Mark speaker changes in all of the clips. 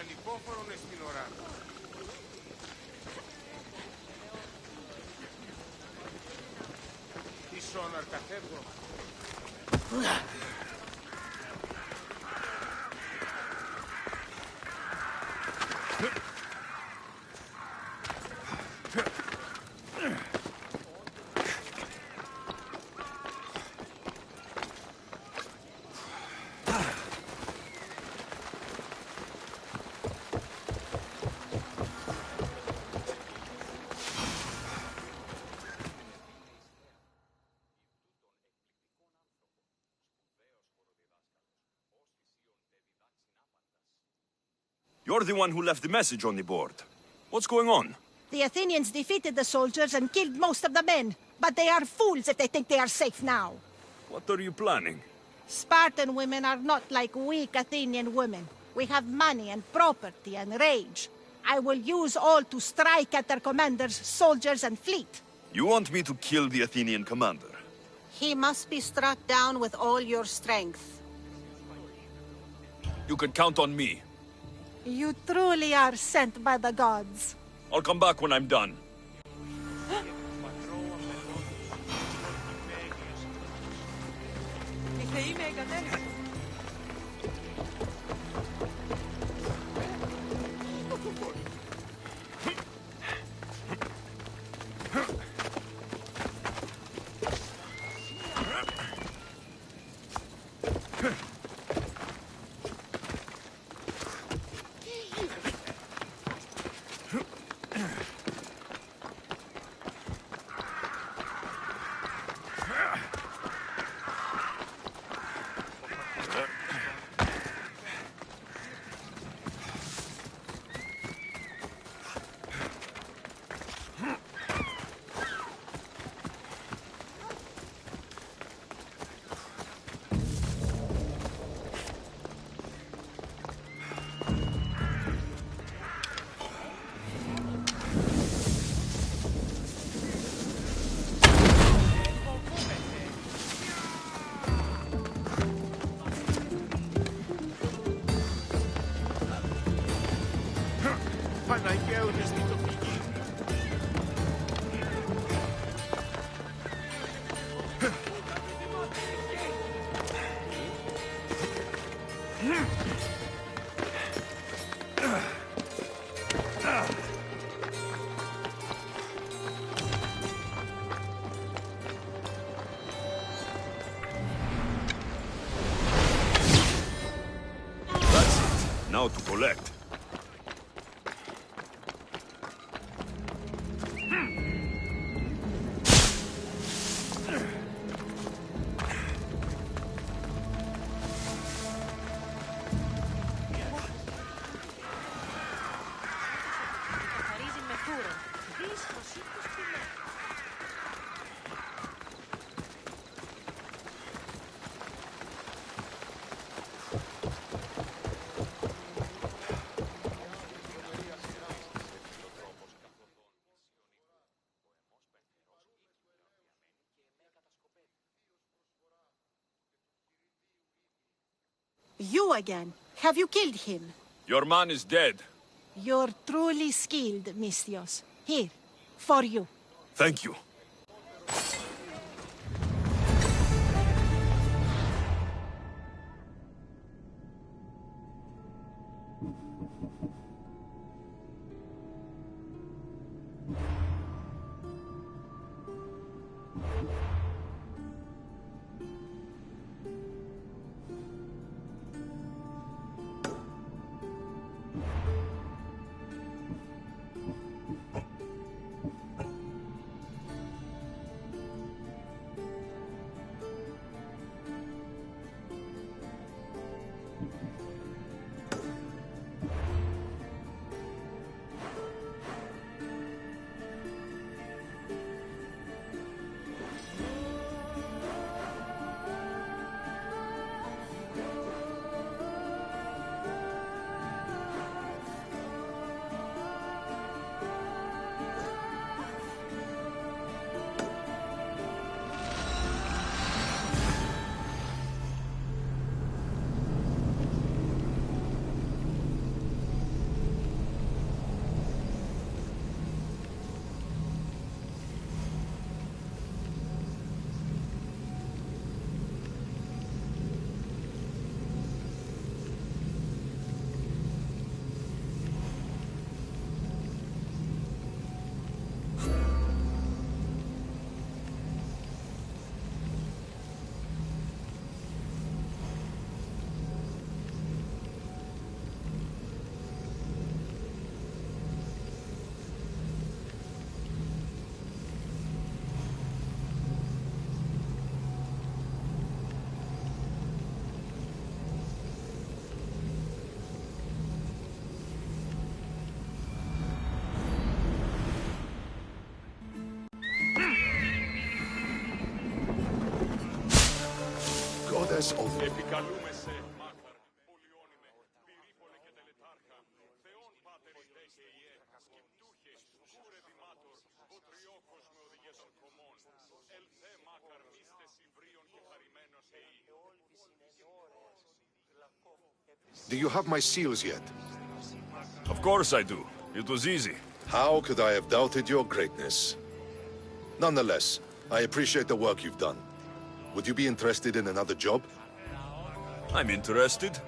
Speaker 1: Ανυπόφορον στην ώρα. Τι σόναρ καθεύγω.
Speaker 2: You're the one who left the message on the board. What's going on?
Speaker 3: The Athenians defeated the soldiers and killed most of the men, but they are fools if they think they are safe now.
Speaker 2: What are you planning?
Speaker 3: Spartan women are not like weak Athenian women. We have money and property and rage. I will use all to strike at their commanders, soldiers, and fleet.
Speaker 2: You want me to kill the Athenian commander?
Speaker 4: He must be struck down with all your strength.
Speaker 2: You can count on me.
Speaker 3: You truly are sent by the gods.
Speaker 2: I'll come back when I'm done. Now to collect.
Speaker 3: You again. Have you killed him?
Speaker 2: Your man is dead.
Speaker 3: You're truly skilled, Misthios. Here, for you.
Speaker 2: Thank you.
Speaker 5: Goddess of... Do you have my seals yet?
Speaker 2: Of course I do. It was easy.
Speaker 5: How could I have doubted your greatness? Nonetheless, I appreciate the work you've done. Would you be interested in another job?
Speaker 2: I'm interested.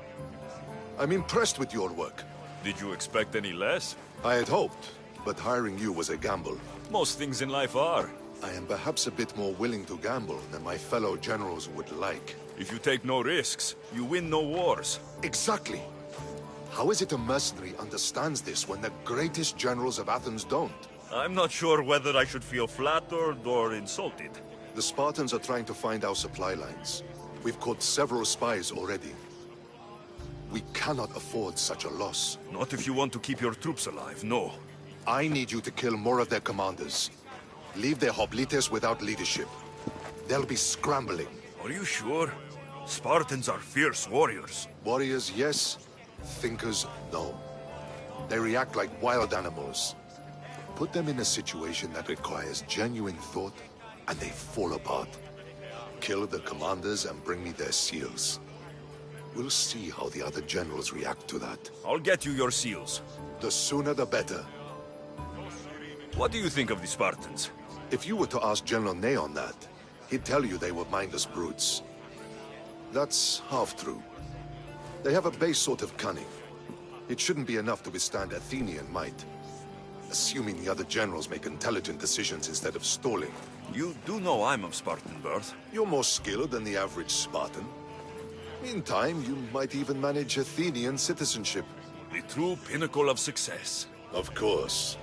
Speaker 5: I'm impressed with your work.
Speaker 2: Did you expect any less?
Speaker 5: I had hoped, but hiring you was a gamble.
Speaker 2: Most things in life are.
Speaker 5: I am perhaps a bit more willing to gamble than my fellow generals would like.
Speaker 2: If you take no risks, you win no wars.
Speaker 5: Exactly. How is it a mercenary understands this when the greatest generals of Athens don't?
Speaker 2: I'm not sure whether I should feel flattered or insulted.
Speaker 5: The Spartans are trying to find our supply lines. We've caught several spies already. We cannot afford such a loss.
Speaker 2: Not if you want to keep your troops alive, no.
Speaker 5: I need you to kill more of their commanders. Leave their hoplites without leadership. They'll be scrambling.
Speaker 2: Are you sure? Spartans are fierce warriors.
Speaker 5: Warriors, yes. Thinkers, no. They react like wild animals. Put them in a situation that requires genuine thought, and they fall apart. Kill the commanders and bring me their seals. We'll see how the other generals react to that.
Speaker 2: I'll get you your seals.
Speaker 5: The sooner the better.
Speaker 2: What do you think of the Spartans?
Speaker 5: If you were to ask General Neon that, he'd tell you they were mindless brutes. That's half true. They have a base sort of cunning. It shouldn't be enough to withstand Athenian might. Assuming the other generals make intelligent decisions instead of stalling.
Speaker 2: You do know I'm of Spartan birth.
Speaker 5: You're more skilled than the average Spartan. In time, you might even manage Athenian citizenship.
Speaker 2: The true pinnacle of success.
Speaker 5: Of course.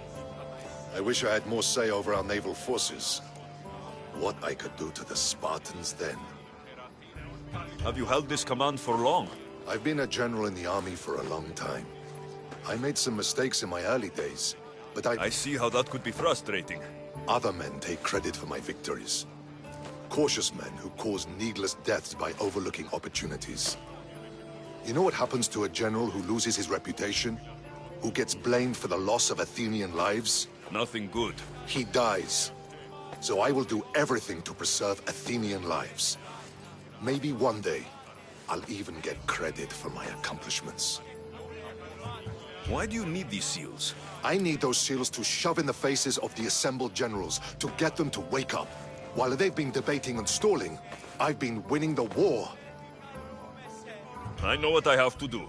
Speaker 5: I wish I had more say over our naval forces. What I could do to the Spartans then.
Speaker 2: Have you held this command for long?
Speaker 5: I've been a general in the army for a long time. I made some mistakes in my early days, but
Speaker 2: I see how that could be frustrating.
Speaker 5: Other men take credit for my victories. Cautious men who cause needless deaths by overlooking opportunities. You know what happens to a general who loses his reputation? Who gets blamed for the loss of Athenian lives?
Speaker 2: Nothing good.
Speaker 5: He dies. So I will do everything to preserve Athenian lives. Maybe one day, I'll even get credit for my accomplishments.
Speaker 2: Why do you need these seals?
Speaker 5: I need those seals to shove in the faces of the assembled generals, to get them to wake up. While they've been debating and stalling, I've been winning the war.
Speaker 2: I know what I have to do.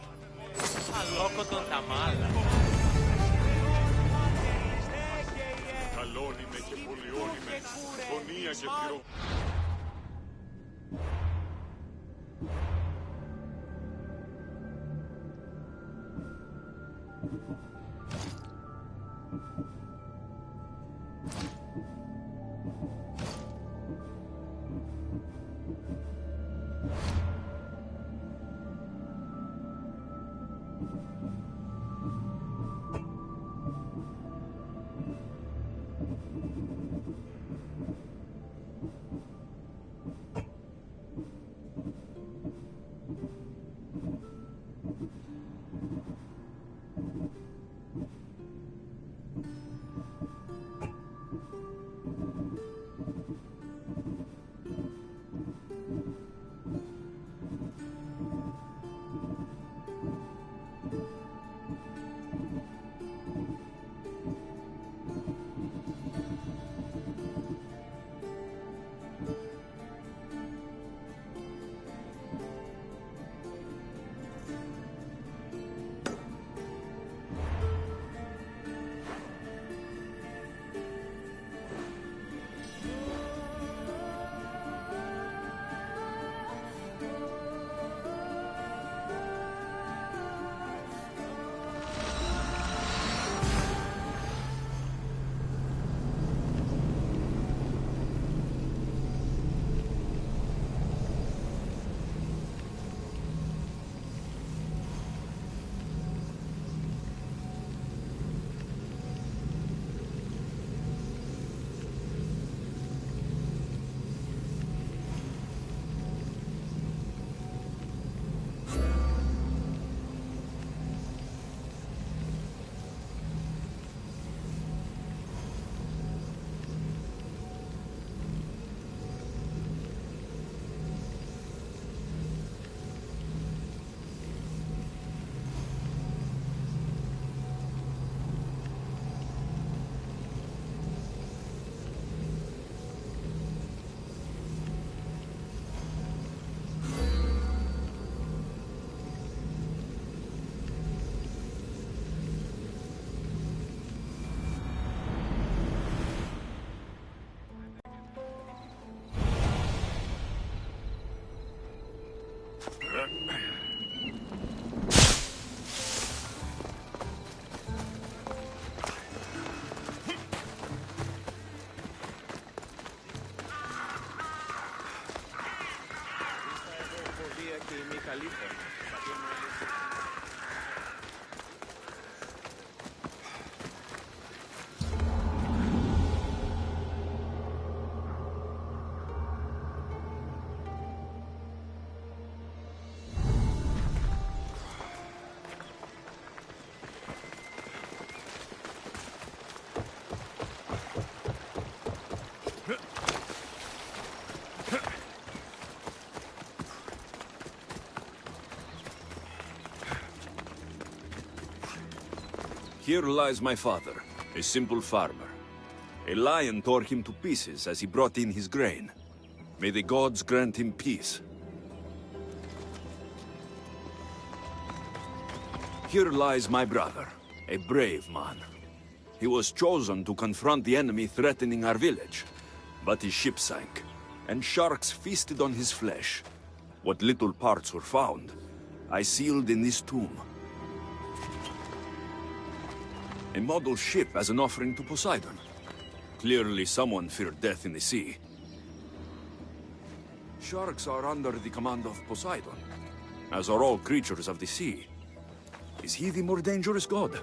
Speaker 2: Here lies my father, a simple farmer. A lion tore him to pieces as he brought in his grain. May the gods grant him peace. Here lies my brother, a brave man. He was chosen to confront the enemy threatening our village. But his ship sank, and sharks feasted on his flesh. What little parts were found, I sealed in this tomb. A model ship as an offering to Poseidon. Clearly someone feared death in the sea. Sharks are under the command of Poseidon, as are all creatures of the sea. Is he the more dangerous god?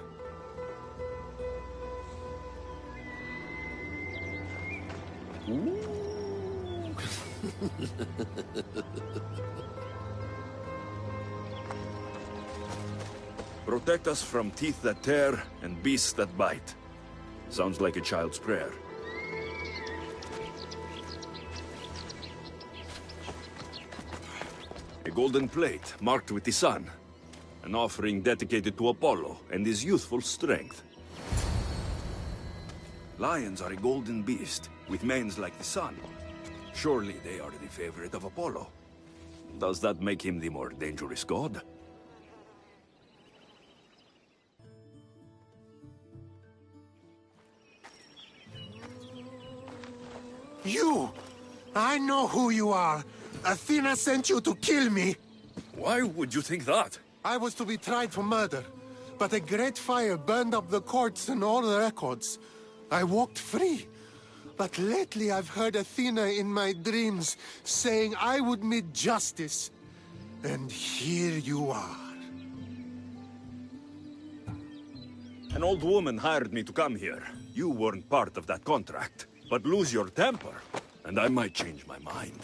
Speaker 2: Protect us from teeth that tear and beasts that bite. Sounds like a child's prayer. A A golden plate marked with the sun. An offering dedicated to Apollo and his youthful strength. Lions are a golden beast, with manes like the sun. Surely they are the favorite of Apollo. Does that make him the more dangerous god?
Speaker 6: You! I know who you are. Athena sent you to kill me.
Speaker 2: Why would you think that?
Speaker 6: I was to be tried for murder, but a great fire burned up the courts and all the records. I walked free. But lately I've heard Athena in my dreams saying I would meet justice. And here you are.
Speaker 2: An old woman hired me to come here. You weren't part of that contract. But lose your temper, and I might change my mind.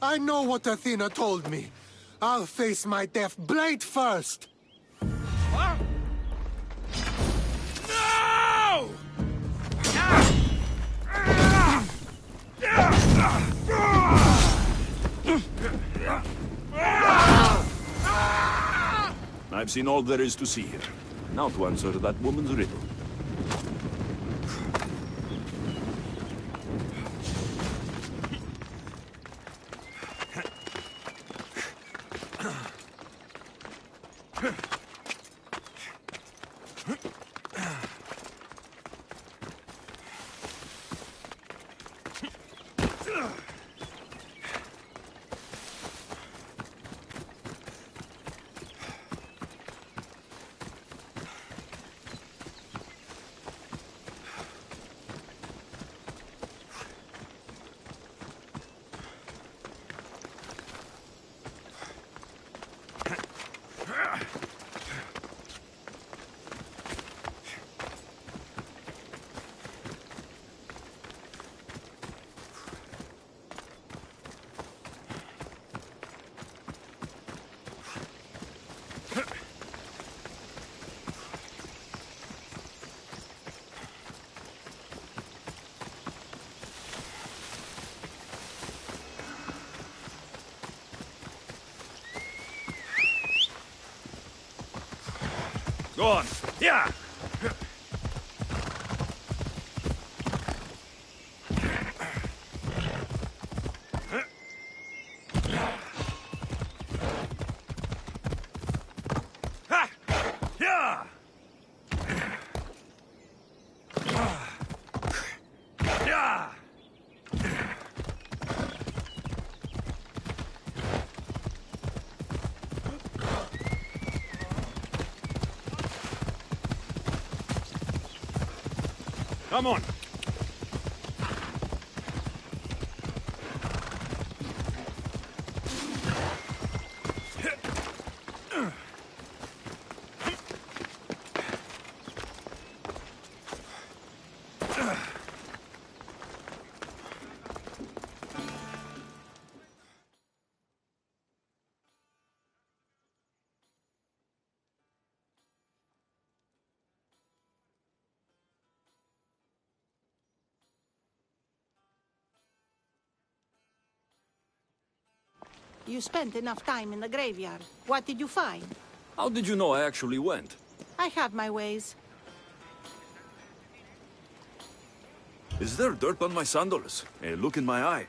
Speaker 6: I know what Athena told me. I'll face my death blade first.
Speaker 1: Huh? No!
Speaker 2: I've seen all there is to see here. Now to answer that woman's riddle. Go on. Yeah! Ha! Yeah! Yeah! Come on.
Speaker 3: You spent enough time in the graveyard. What did you find?
Speaker 2: How did you know I actually went?
Speaker 3: I have my ways.
Speaker 2: Is there dirt on my sandals? A look in my eye.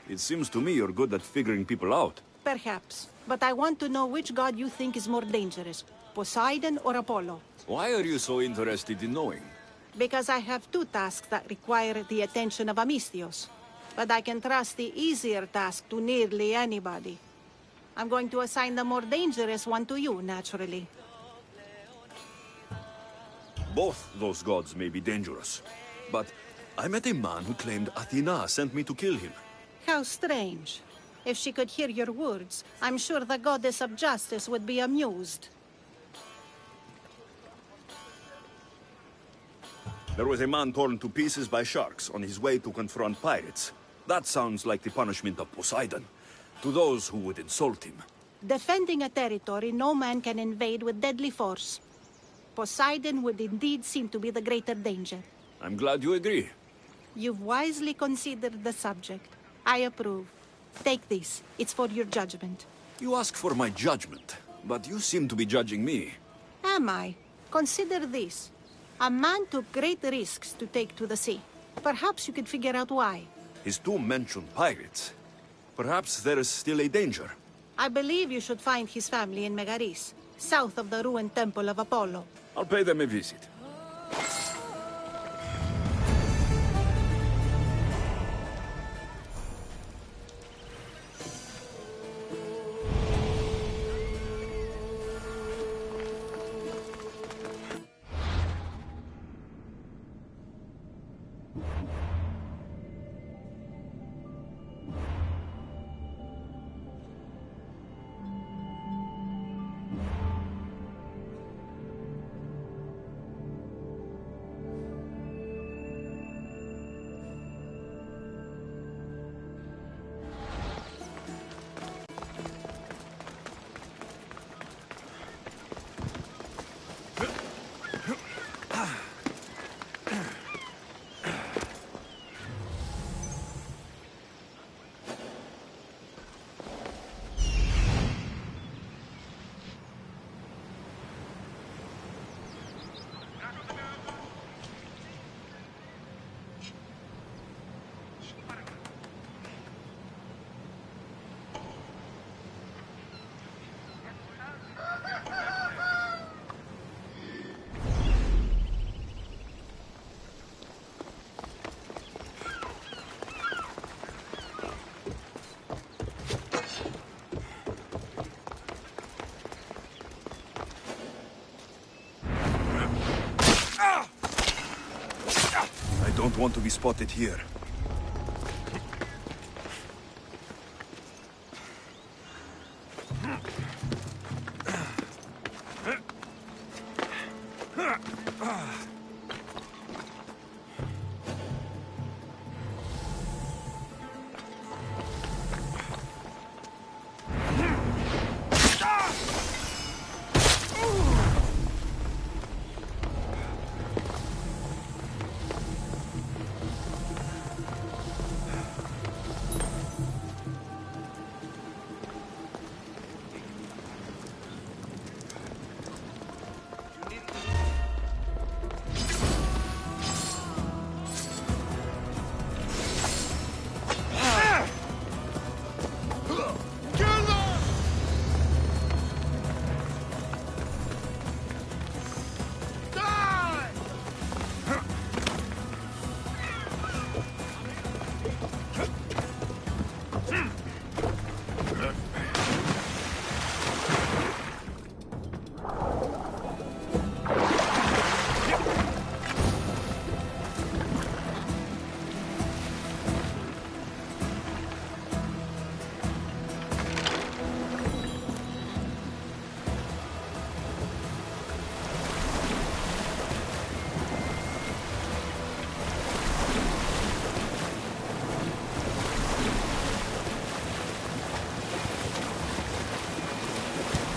Speaker 2: It seems to me you're good at figuring people out.
Speaker 3: Perhaps. But I want to know which god you think is more dangerous, Poseidon or Apollo.
Speaker 2: Why are you so interested in knowing?
Speaker 3: Because I have two tasks that require the attention of Amistios. But I can trust the easier task to nearly anybody. I'm going to assign the more dangerous one to you, naturally.
Speaker 2: Both those gods may be dangerous. But I met a man who claimed Athena sent me to kill him.
Speaker 3: How strange. If she could hear your words, I'm sure the goddess of justice would be amused.
Speaker 2: There was a man torn to pieces by sharks on his way to confront pirates. That sounds like the punishment of Poseidon, to those who would insult him.
Speaker 3: Defending a territory no man can invade with deadly force. Poseidon would indeed seem to be the greater danger.
Speaker 2: I'm glad you agree.
Speaker 3: You've wisely considered the subject. I approve. Take this. It's for your judgment.
Speaker 2: You ask for my judgment, but you seem to be judging me.
Speaker 3: Am I? Consider this. A man took great risks to take to the sea. Perhaps you could figure out why.
Speaker 2: His tomb mentioned pirates. Perhaps there is still a danger.
Speaker 3: I believe you should find his family in Megaris, south of the ruined temple of Apollo.
Speaker 2: I'll pay them a visit. I don't want to be spotted here.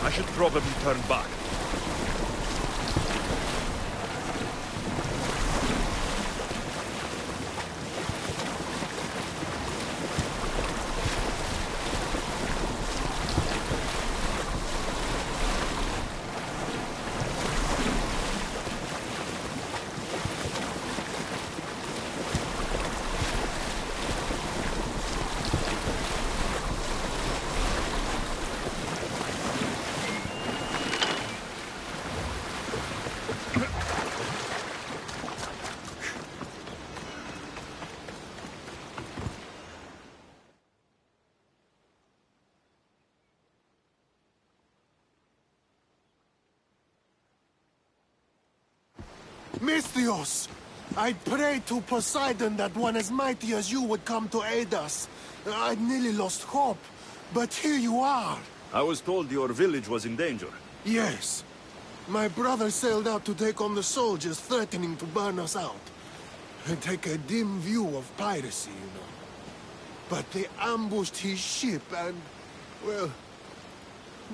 Speaker 2: I should probably turn back.
Speaker 6: Misthios! I prayed to Poseidon that one as mighty as you would come to aid us. I'd nearly lost hope, but here you are.
Speaker 2: I was told your village was in danger.
Speaker 6: Yes. My brother sailed out to take on the soldiers threatening to burn us out. I take a dim view of piracy, you know. But they ambushed his ship and, well,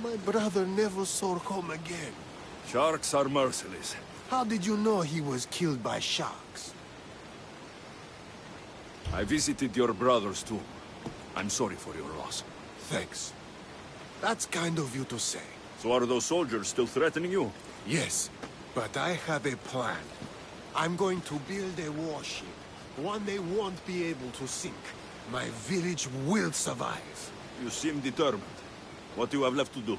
Speaker 6: my brother never saw home again.
Speaker 2: Sharks are merciless.
Speaker 6: How did you know he was killed by sharks?
Speaker 2: I visited your brother's tomb. I'm sorry for your loss.
Speaker 6: Thanks. That's kind of you to say.
Speaker 2: So are those soldiers still threatening you?
Speaker 6: Yes, but I have a plan. I'm going to build a warship. One they won't be able to sink. My village will survive.
Speaker 2: You seem determined. What do you have left to do?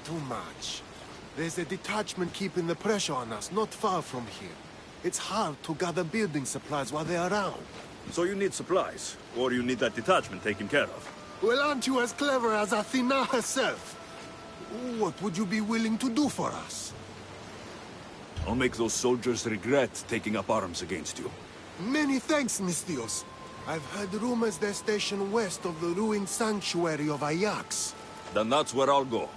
Speaker 6: Too much. There's a detachment keeping the pressure on us, not far from here. It's hard to gather building supplies while they're around.
Speaker 2: So you need supplies, or you need that detachment taken care of.
Speaker 6: Well, aren't you as clever as Athena herself? What would you be willing to do for us?
Speaker 2: I'll make those soldiers regret taking up arms against you.
Speaker 6: Many thanks, Misthios. I've heard rumors they're stationed west of the ruined sanctuary of Ajax.
Speaker 2: Then that's where I'll go.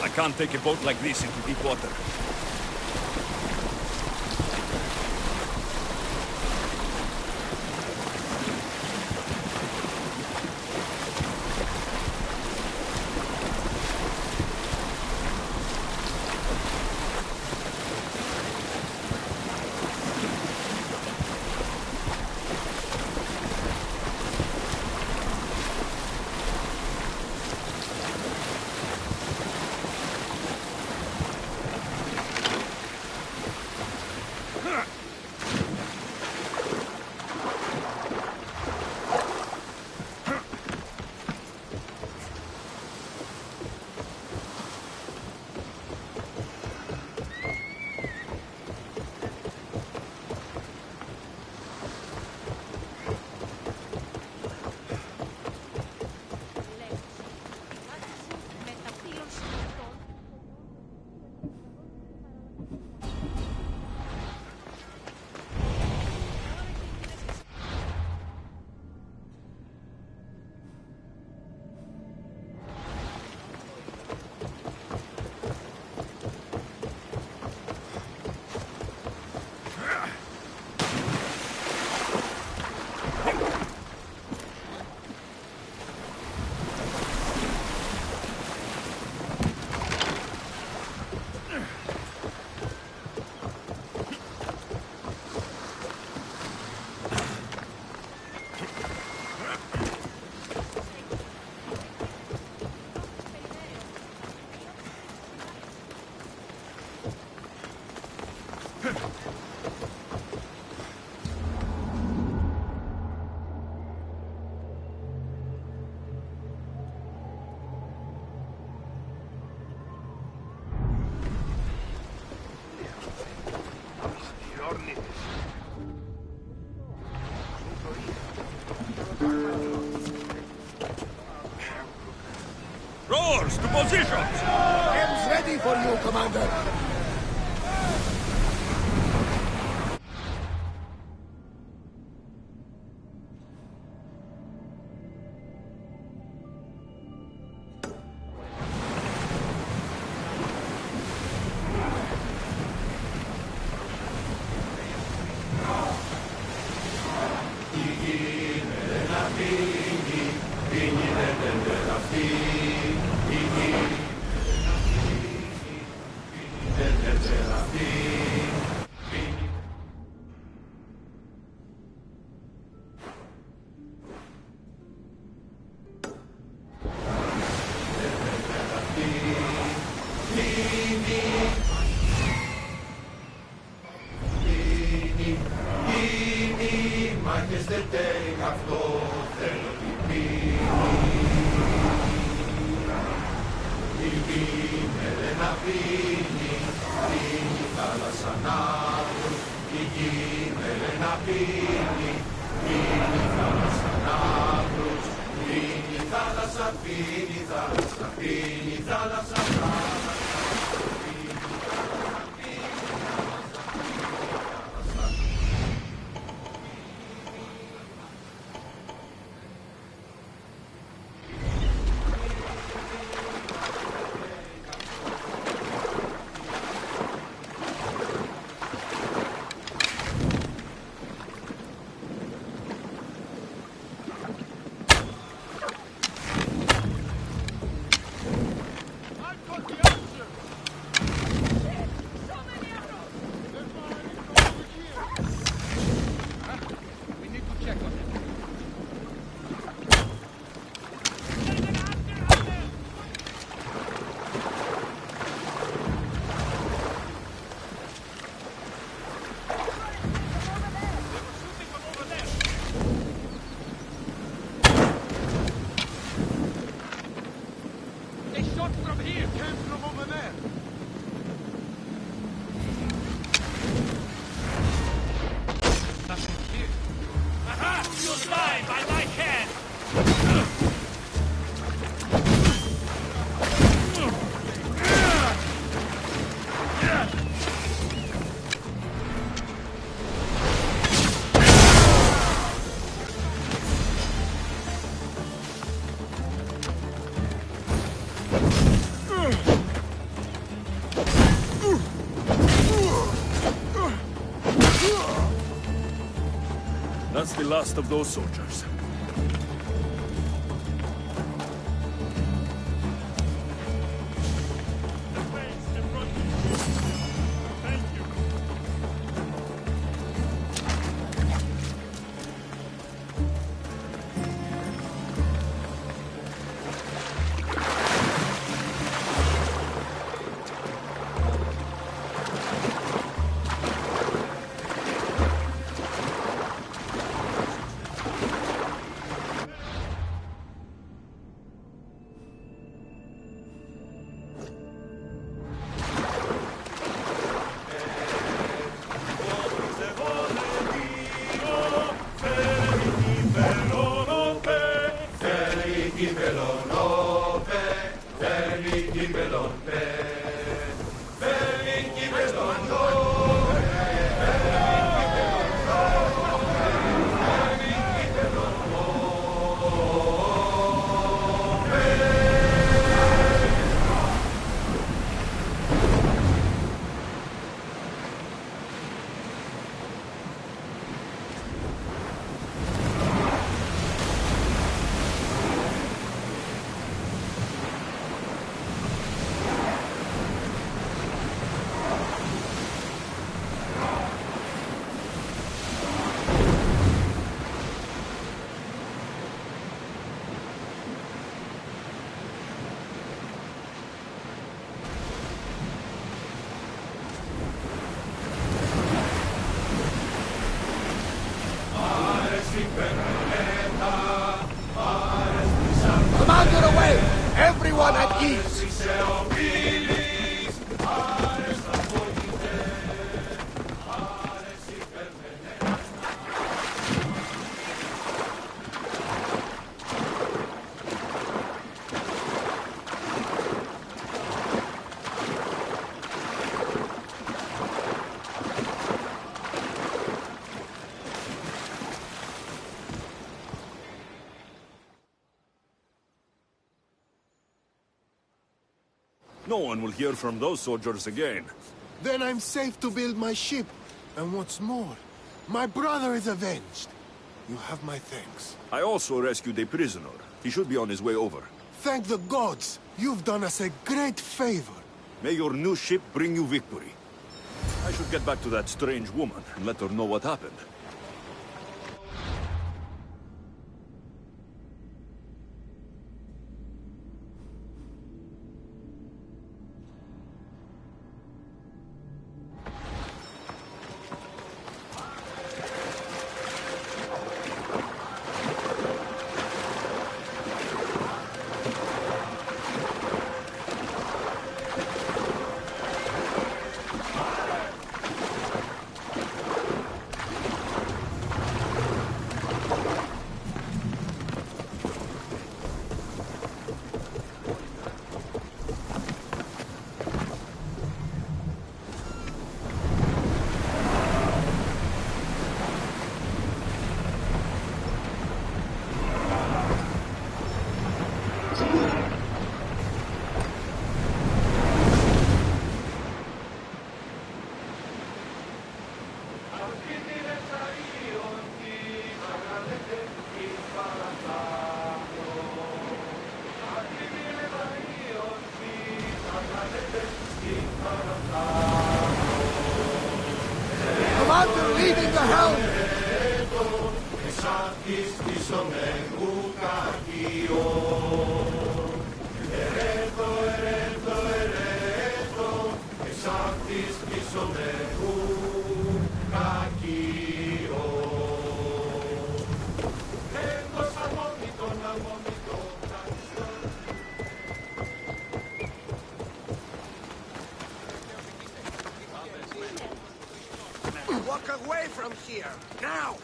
Speaker 2: I can't take a boat like this into deep water. Rowers, to positions!
Speaker 6: Ham's ready for you, Commander.
Speaker 2: That's the last of those soldiers.
Speaker 1: Commander away! Everyone at ease!
Speaker 2: No one will hear from those soldiers again.
Speaker 6: Then I'm safe to build my ship. And what's more, my brother is avenged. You have my thanks.
Speaker 2: I also rescued a prisoner. He should be on his way over.
Speaker 6: Thank the gods! You've done us a great favor.
Speaker 2: May your new ship bring you victory. I should get back to that strange woman and let her know what happened.
Speaker 1: Leading the helm!
Speaker 7: Walk away from here, now!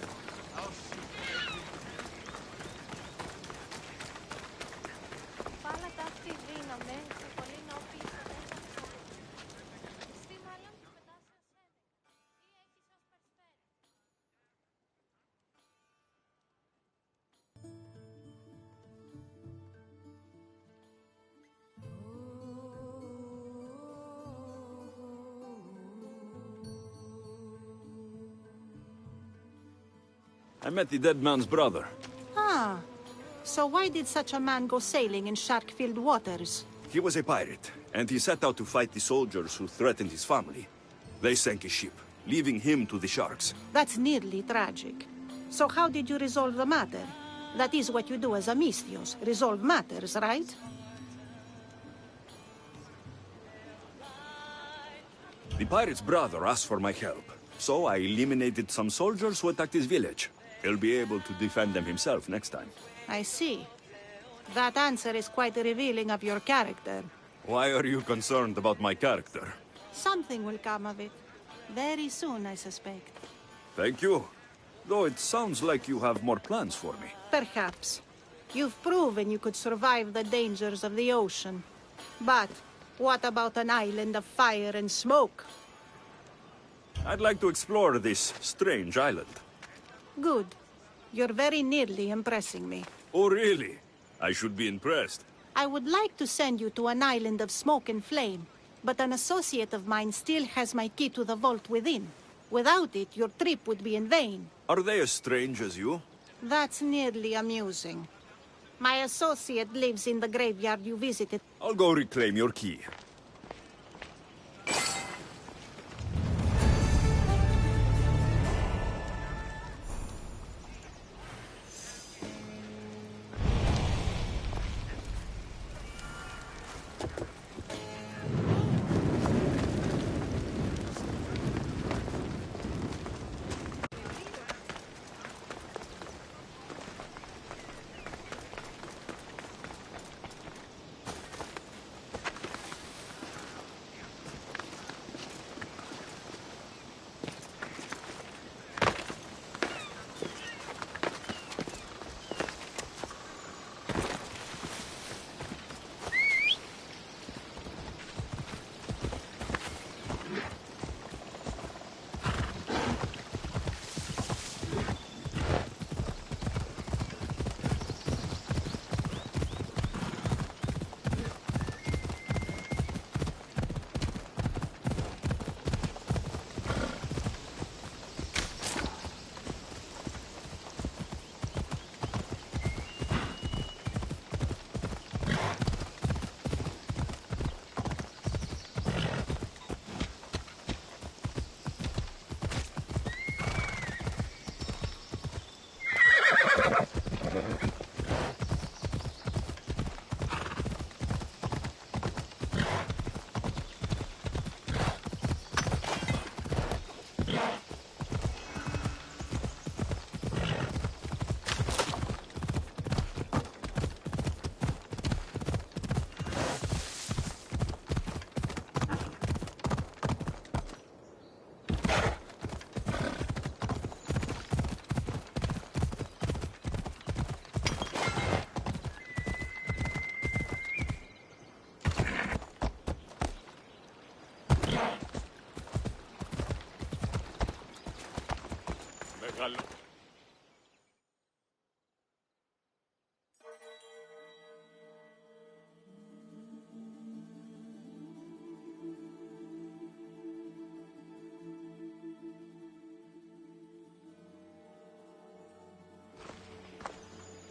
Speaker 2: I met the dead man's brother.
Speaker 3: Ah. So why did such a man go sailing in shark-filled waters?
Speaker 2: He was a pirate, and he set out to fight the soldiers who threatened his family. They sank his ship, leaving him to the sharks.
Speaker 3: That's nearly tragic. So how did you resolve the matter? That is what you do as Amistios, resolve matters, right?
Speaker 2: The pirate's brother asked for my help, so I eliminated some soldiers who attacked his village. He'll be able to defend them himself next time.
Speaker 3: I see. That answer is quite revealing of your character.
Speaker 2: Why are you concerned about my character?
Speaker 3: Something will come of it. Very soon, I suspect.
Speaker 2: Thank you. Though it sounds like you have more plans for me.
Speaker 3: Perhaps. You've proven you could survive the dangers of the ocean. But what about an island of fire and smoke?
Speaker 2: I'd like to explore this strange island.
Speaker 3: Good. You're very nearly impressing me.
Speaker 2: Oh, really? I should be impressed.
Speaker 3: I would like to send you to an island of smoke and flame, but an associate of mine still has my key to the vault within. Without it, your trip would be in vain.
Speaker 2: Are they as strange as you?
Speaker 3: That's nearly amusing. My associate lives in the graveyard you visited.
Speaker 2: I'll go reclaim your key.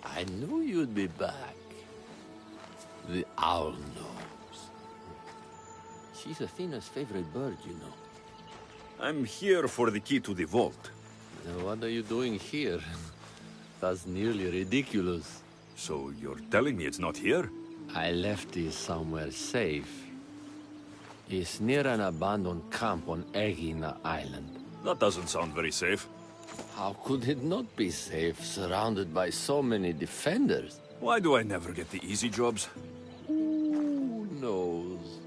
Speaker 8: I knew you'd be back. The owl knows. She's Athena's favorite bird, you know.
Speaker 2: I'm here for the key to the vault.
Speaker 8: What are you doing here? That's nearly ridiculous.
Speaker 2: So you're telling me it's not here?
Speaker 8: I left it somewhere safe. It's near an abandoned camp on Egina Island.
Speaker 2: That doesn't sound very safe.
Speaker 8: How could it not be safe, surrounded by so many defenders?
Speaker 2: Why do I never get the easy jobs?
Speaker 8: Who knows?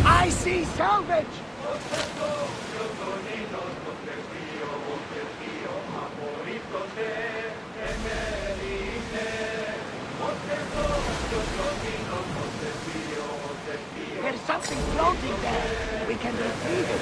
Speaker 1: I see salvage! There's something floating there. We can retrieve it.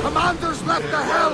Speaker 1: Commander's left the helm!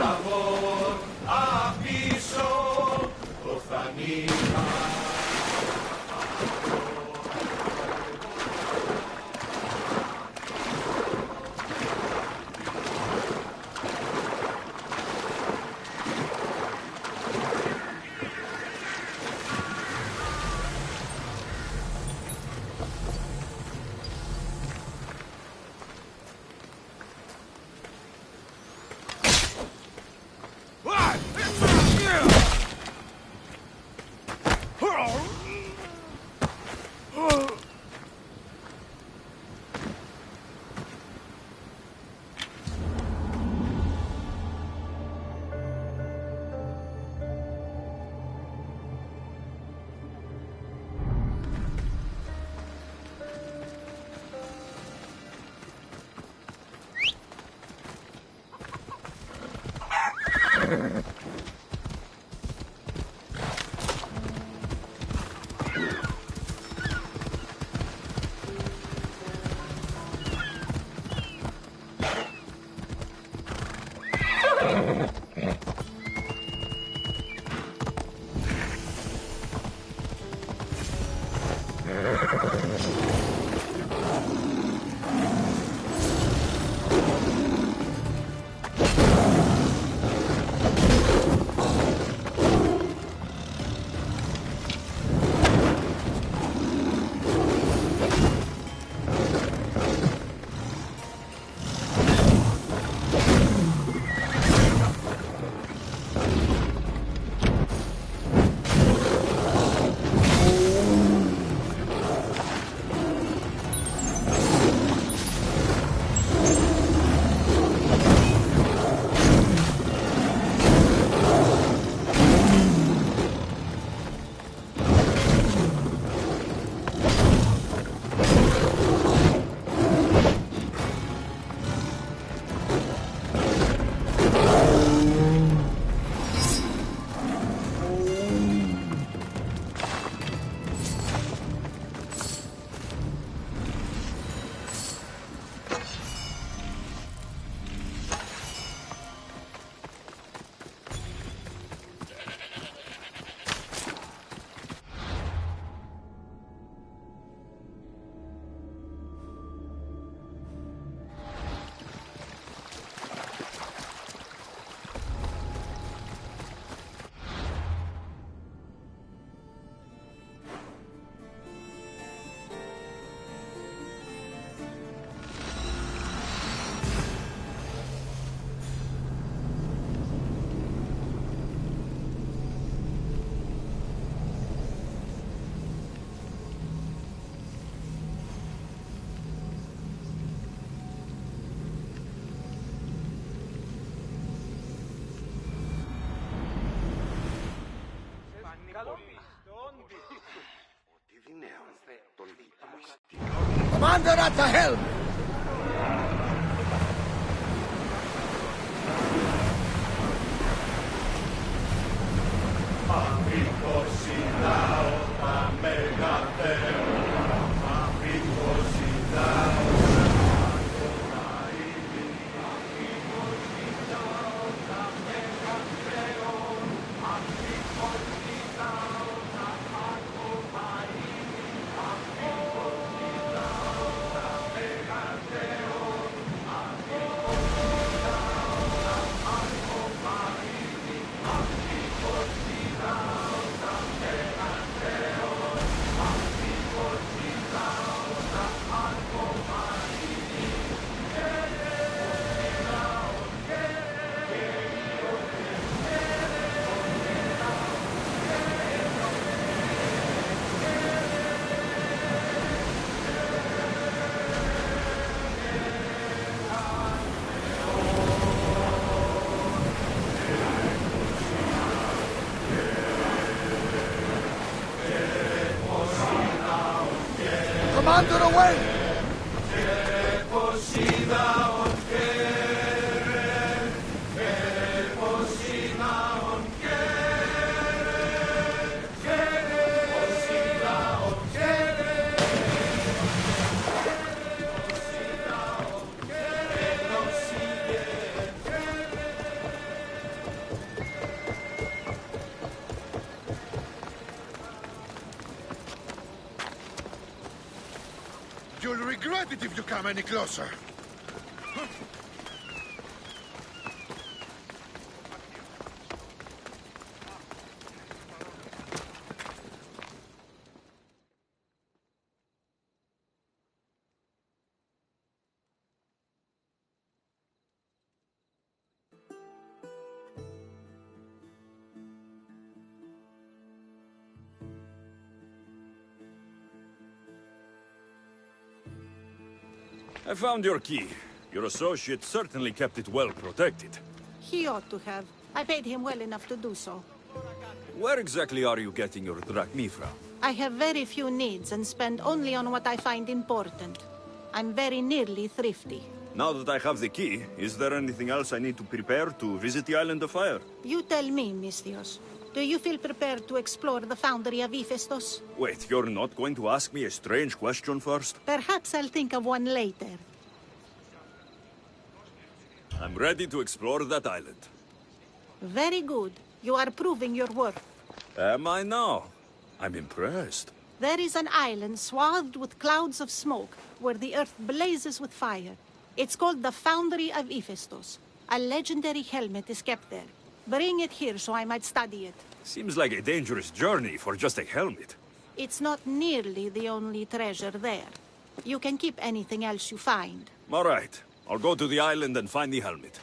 Speaker 1: Commander at the helm! Commander away!
Speaker 5: You'll regret it if you come any closer.
Speaker 2: I found your key. Your associate certainly kept it well protected.
Speaker 3: He ought to have. I paid him well enough to do so.
Speaker 2: Where exactly are you getting your drachmi from?
Speaker 3: I have very few needs and spend only on what I find important. I'm very nearly thrifty.
Speaker 2: Now that I have the key, is there anything else I need to prepare to visit the Island of Fire?
Speaker 3: You tell me, Misthios. Do you feel prepared to explore the foundry of Hephaestus?
Speaker 2: Wait, you're not going to ask me a strange question first?
Speaker 3: Perhaps I'll think of one later.
Speaker 2: I'm ready to explore that island.
Speaker 3: Very good. You are proving your worth.
Speaker 2: Am I now? I'm impressed.
Speaker 3: There is an island swathed with clouds of smoke, where the earth blazes with fire. It's called the Foundry of Hephaestus. A legendary helmet is kept there. Bring it here so I might study it.
Speaker 2: Seems like a dangerous journey for just a helmet.
Speaker 3: It's not nearly the only treasure there. You can keep anything else you find.
Speaker 2: All right. I'll go to the island and find the helmet.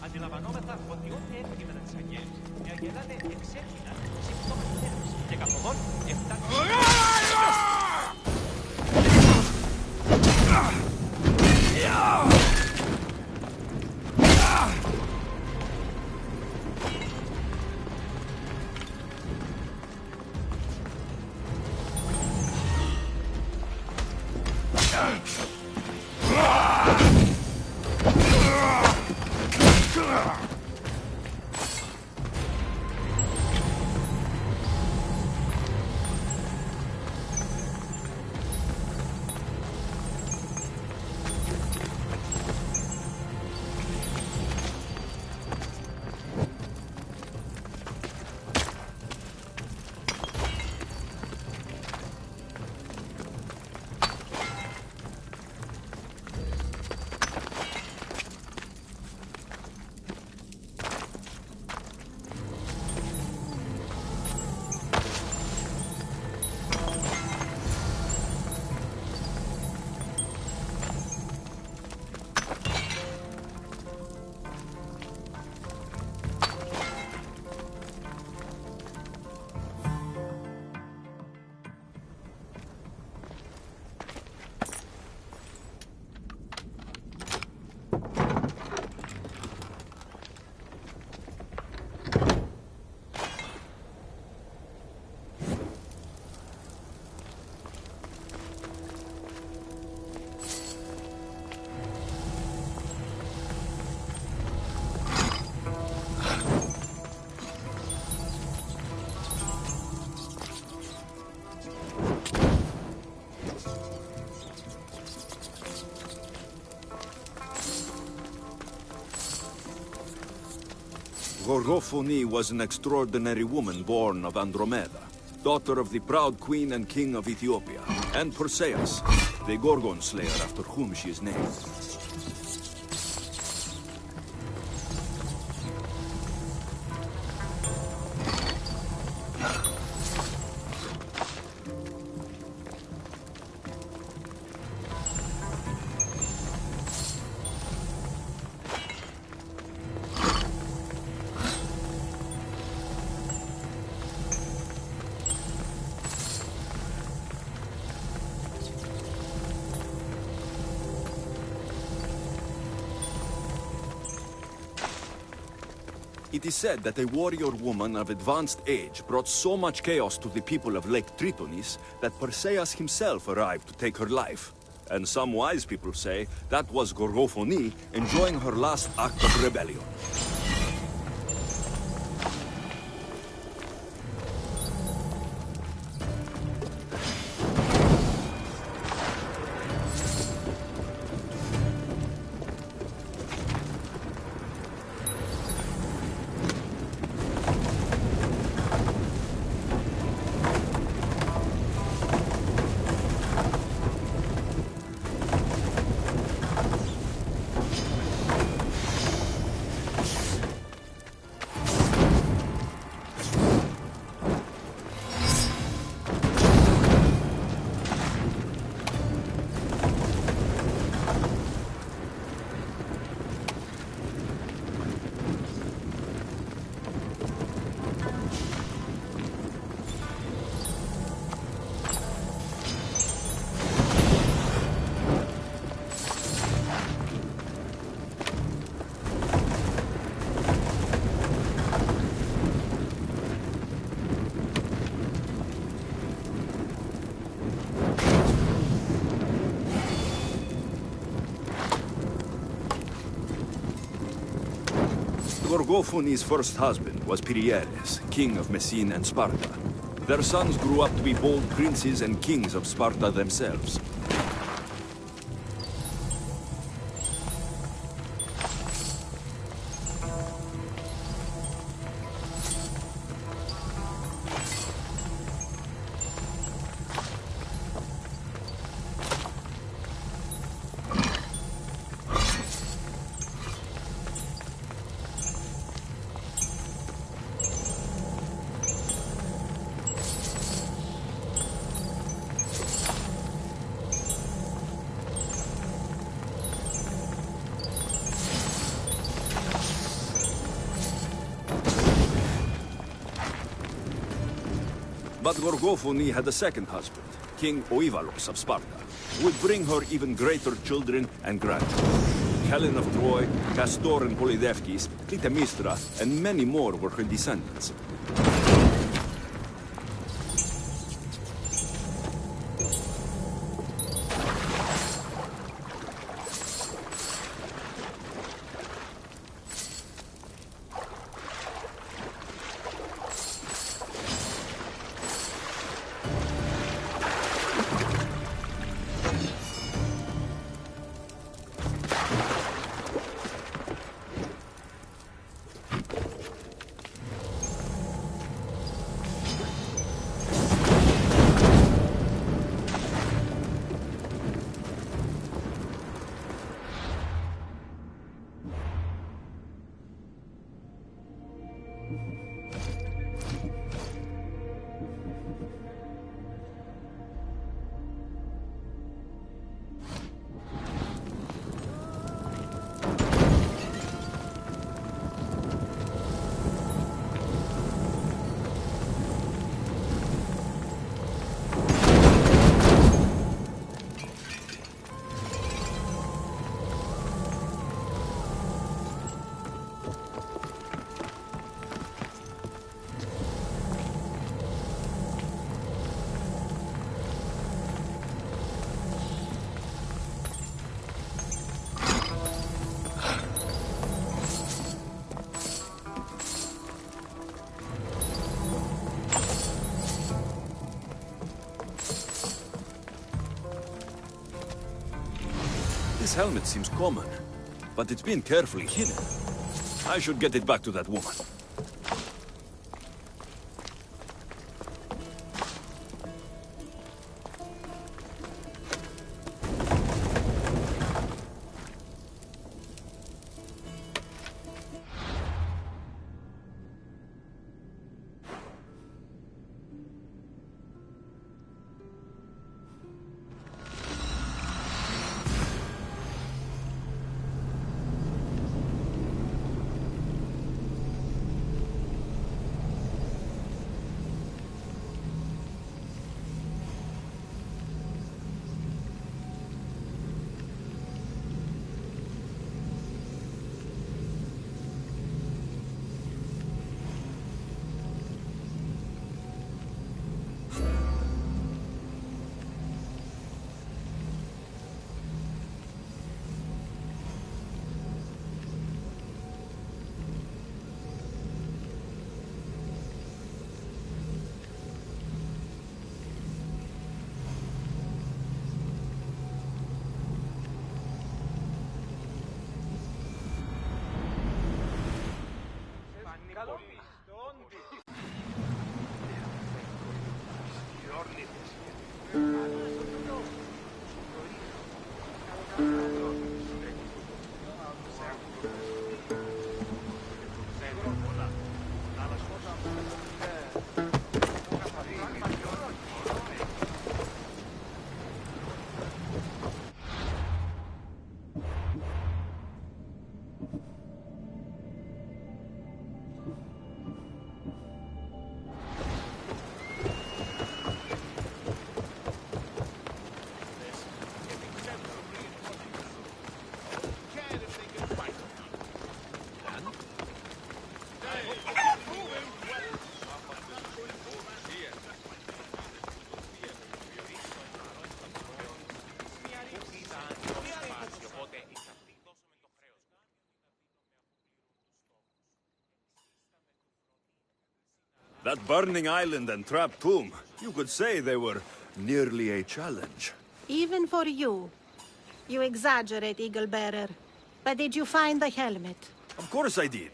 Speaker 9: Αντιλαμβανόμεθα ότι ό,τι έφυγε με τις αγγέλες, οι αγγελάδες εξέφυγαν σε πτώχες και καθοδόν
Speaker 2: Gorgophone was an extraordinary woman born of Andromeda, daughter of the proud queen and king of Ethiopia, and Perseus, the Gorgon slayer after whom she is named. It is said that a warrior woman of advanced age brought so much chaos to the people of Lake Tritonis that Perseus himself arrived to take her life. And some wise people say that was Gorgophone enjoying her last act of rebellion. Gorgofuni's first husband was Pirieres, king of Messene and Sparta. Their sons grew up to be bold princes and kings of Sparta themselves. But Gorgofuni had a second husband, King Oivalos of Sparta, who would bring her even greater children and grandchildren. Helen of Troy, Castor and Polydevkis, Clytemnestra, and many more were her descendants. This helmet seems common, but it's been carefully hidden. I should get it back to that woman. That burning island and trapped tomb, you could say they were nearly a challenge.
Speaker 3: Even for you. You exaggerate, Eagle Bearer. But did you find the helmet?
Speaker 2: Of course I did.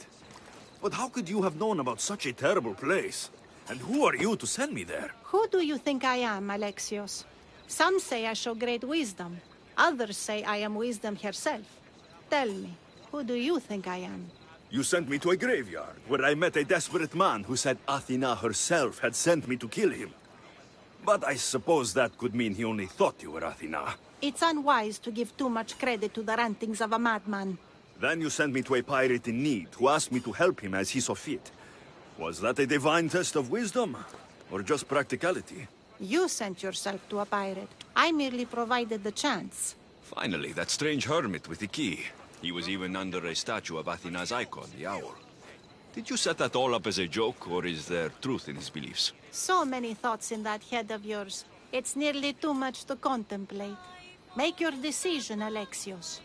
Speaker 2: But how could you have known about such a terrible place? And who are you to send me there?
Speaker 3: Who do you think I am, Alexios? Some say I show great wisdom. Others say I am wisdom herself. Tell me, who do you think I am?
Speaker 2: You sent me to a graveyard, where I met a desperate man who said Athena herself had sent me to kill him. But I suppose that could mean he only thought you were Athena.
Speaker 3: It's unwise to give too much credit to the rantings of a madman.
Speaker 2: Then you sent me to a pirate in need, who asked me to help him as he saw fit. Was that a divine test of wisdom, or just practicality?
Speaker 3: You sent yourself to a pirate. I merely provided the chance.
Speaker 2: Finally, that strange hermit with the key. He was even under a statue of Athena's icon, the owl. Did you set that all up as a joke, or is there truth in his beliefs?
Speaker 3: So many thoughts in that head of yours. It's nearly too much to contemplate. Make your decision, Alexios.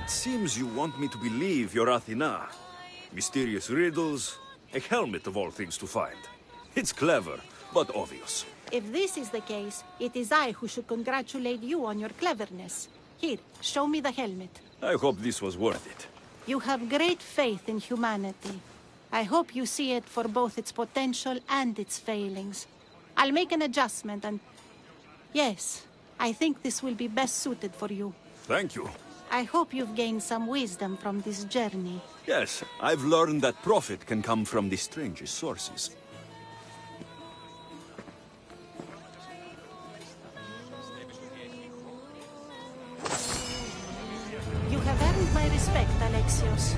Speaker 2: It seems you want me to believe you're Athena. Mysterious riddles, a helmet of all things to find. It's clever, but obvious.
Speaker 3: If this is the case, it is I who should congratulate you on your cleverness. Here, show me the helmet.
Speaker 2: I hope this was worth it.
Speaker 3: You have great faith in humanity. I hope you see it for both its potential and its failings. I'll make an adjustment and... Yes, I think this will be best suited for you.
Speaker 2: Thank you.
Speaker 3: I hope you've gained some wisdom from this journey.
Speaker 2: Yes, I've learned that profit can come from the strangest sources.
Speaker 3: You have earned my respect, Alexios.